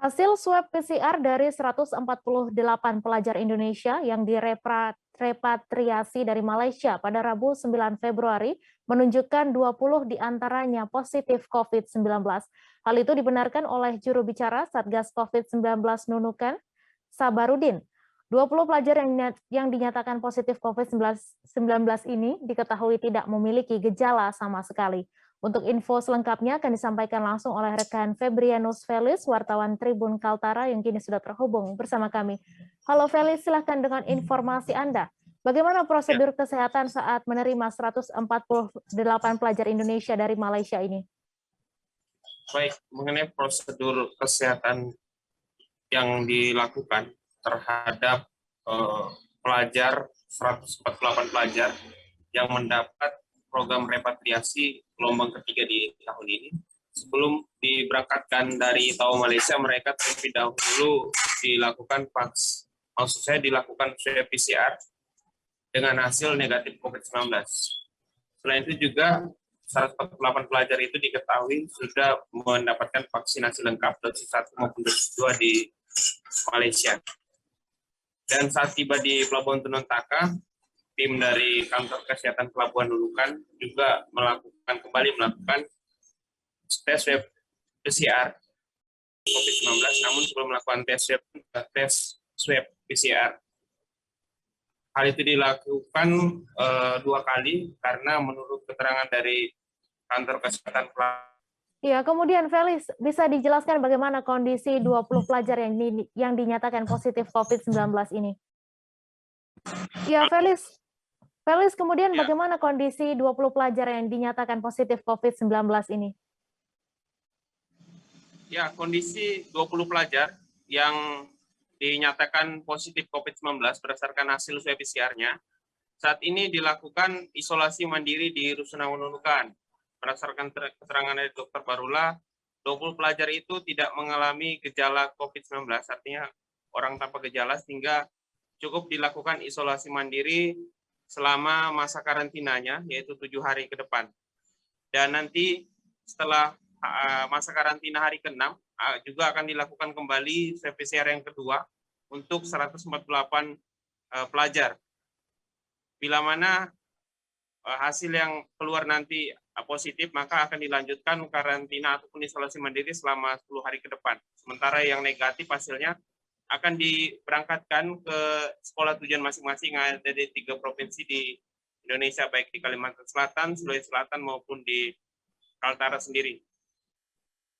Hasil swab PCR dari 148 pelajar Indonesia yang direpatriasi dari Malaysia pada Rabu 9 Februari menunjukkan 20 diantaranya positif COVID-19. Hal itu dibenarkan oleh juru bicara Satgas COVID-19 Nunukan, Sabarudin. 20 pelajar yang dinyatakan positif COVID-19 ini diketahui tidak memiliki gejala sama sekali. Untuk info selengkapnya akan disampaikan langsung oleh rekan Febrianus Felis, wartawan Tribun Kaltara yang kini sudah terhubung bersama kami. Halo Felis, silahkan dengan informasi Anda. Bagaimana prosedur kesehatan saat menerima 148 pelajar Indonesia dari Malaysia ini? Baik, mengenai prosedur kesehatan yang dilakukan terhadap pelajar 148 pelajar yang mendapat program repatriasi gelombang ketiga di tahun ini. Sebelum diberangkatkan dari Tau Malaysia, mereka terlebih dahulu dilakukan dilakukan swab PCR dengan hasil negatif COVID-19. Selain itu juga 148 pelajar itu diketahui sudah mendapatkan vaksinasi lengkap dosis 1 maupun dosis 2 di Malaysia. Dan saat tiba di Pelabuhan Tenun Taka, tim dari kantor kesehatan Pelabuhan Nunukan juga kembali melakukan tes swab PCR COVID-19, namun sebelum melakukan tes swab PCR. Hal itu dilakukan 2 kali karena menurut keterangan dari kantor kesehatan Pelabuhan. Ya, kemudian Felis, bisa dijelaskan bagaimana kondisi 20 pelajar yang dinyatakan positif COVID-19 ini? Ya, Felis, kemudian bagaimana kondisi 20 pelajar yang dinyatakan positif COVID-19 ini? Ya, kondisi 20 pelajar yang dinyatakan positif COVID-19 berdasarkan hasil swab PCR-nya, saat ini dilakukan isolasi mandiri di Rusunawa Nunukan. Berdasarkan keterangan dari Dr. Barula, 20 pelajar itu tidak mengalami gejala COVID-19, artinya orang tanpa gejala, sehingga cukup dilakukan isolasi mandiri selama masa karantinanya, yaitu 7 hari ke depan. Dan nanti setelah masa karantina hari ke-6, juga akan dilakukan kembali swab PCR yang kedua untuk 148 pelajar. Bila mana hasil yang keluar nanti positif, maka akan dilanjutkan karantina ataupun isolasi mandiri selama 10 hari ke depan. Sementara yang negatif hasilnya akan diberangkatkan ke sekolah tujuan masing-masing yang ada di 3 provinsi di Indonesia, baik di Kalimantan Selatan, Sulawesi Selatan, maupun di Kaltara sendiri.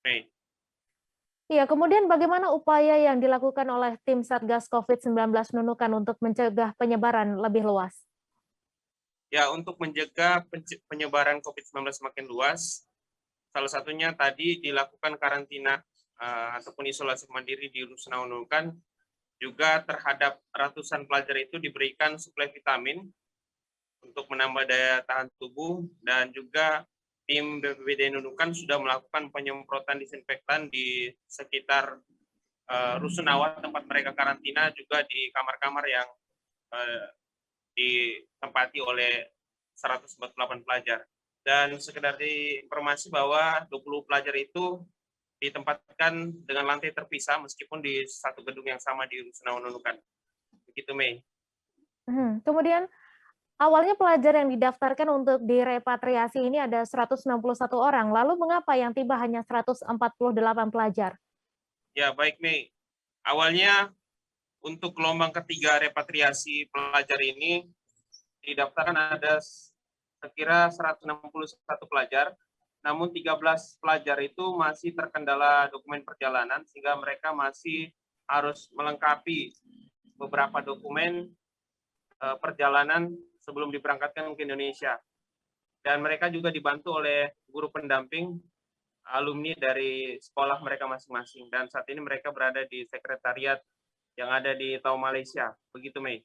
Oke. Iya, kemudian bagaimana upaya yang dilakukan oleh tim Satgas COVID-19 Nunukan untuk mencegah penyebaran lebih luas? Ya, untuk mencegah penyebaran COVID-19 semakin luas, salah satunya tadi dilakukan karantina ataupun isolasi mandiri di Rusunawa Nunukan. Juga terhadap ratusan pelajar itu diberikan suplai vitamin untuk menambah daya tahan tubuh, dan juga tim BPBD Nunukan sudah melakukan penyemprotan disinfektan di sekitar Rusunawa tempat mereka karantina, juga di kamar-kamar yang ditempati oleh 148 pelajar. Dan sekedar diinformasi bahwa 20 pelajar itu ditempatkan dengan lantai terpisah meskipun di satu gedung yang sama di Rusunawa Nunukan. Begitu, Mei. Kemudian awalnya pelajar yang didaftarkan untuk direpatriasi ini ada 161 orang. Lalu mengapa yang tiba hanya 148 pelajar? Ya, baik, Mei. Awalnya untuk gelombang ketiga repatriasi pelajar ini didaftarkan ada sekira 161 pelajar. Namun 13 pelajar itu masih terkendala dokumen perjalanan, sehingga mereka masih harus melengkapi beberapa dokumen perjalanan sebelum diberangkatkan ke Indonesia. Dan mereka juga dibantu oleh guru pendamping alumni dari sekolah mereka masing-masing. Dan saat ini mereka berada di sekretariat yang ada di Tau Malaysia. Begitu, Mei.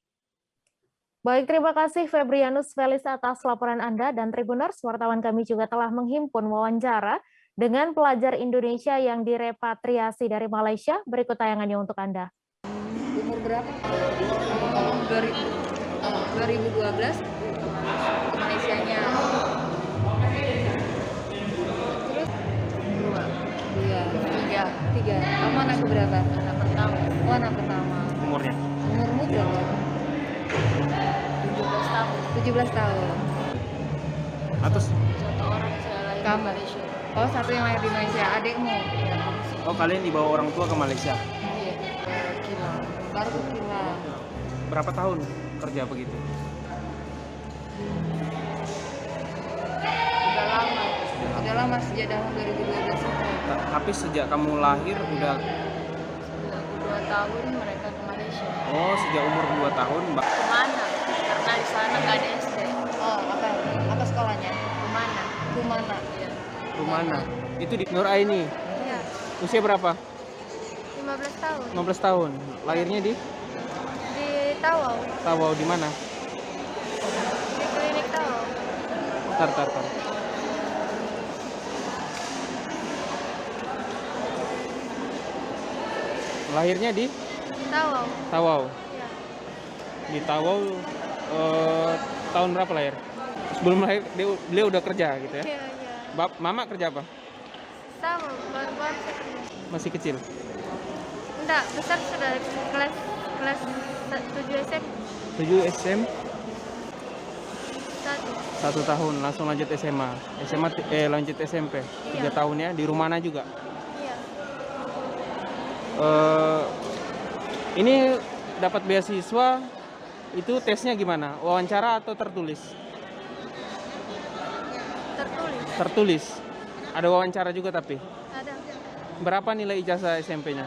Baik, terima kasih Febrianus Felis atas laporan Anda, dan Tribuners, wartawan kami juga telah menghimpun wawancara dengan pelajar Indonesia yang direpatriasi dari Malaysia. Berikut tayangannya untuk Anda. Umur berapa? 2012, Malaysianya. Terus 2, 3. 3. Kamu anak keberapa? Anak pertama. Oh, anak pertama. Umurnya? Umurmu berapa? 17 tahun. 17 tahun. Atau Satu orang saya lahir di Kamu? Malaysia. Oh, satu yang lahir di Malaysia. Adikmu? oh kalian dibawa orang tua ke Malaysia? Iya. Kilang. Baru ke Kilang. Berapa tahun kerja begitu? Udah lama. Udah lama sejak tahun 2012 itu. Tapi sejak kamu lahir udah Aku 2 tahun mereka ke Malaysia. oh sejak umur 2 tahun Mbak. Kemana? Karena di sana nggak ada SD. Oh, apa sekolahnya? Kemana? Kumana. Iya. Rumana. Itu di Nur Aini. Iya. Usia berapa? 15 tahun. 15 tahun. Lahirnya di Di Tawau. Tawau di mana? Di klinik Tawau. Tar. Lahirnya di Tawau. Tawau. Iya. Di Tawau tahun berapa lahir? Sebelum lahir beliau udah kerja gitu ya? Iya. Mama kerja apa? Sama, baru-baru saya kerja. Masih kecil. Enggak, besar sudah kelas 7 SM 7 SM 1. 1 tahun langsung lanjut SMA. Lanjut SMP. 3 Iya. tahun ya di Rumana juga. Iya. Ini dapat beasiswa itu tesnya gimana? Wawancara atau tertulis? Tertulis. Tertulis. Ada wawancara juga tapi. Ada. Berapa nilai ijazah SMP-nya?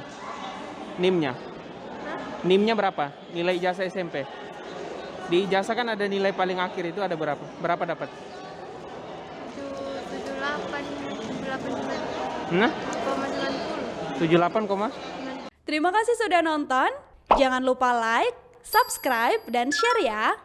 NIM-nya? Hah? NIM-nya berapa? Nilai ijazah SMP? Di ijazah kan ada nilai paling akhir itu ada berapa? Berapa dapat? 78,90. Nah, 78, Terima kasih sudah nonton. Jangan lupa like, subscribe, dan share ya.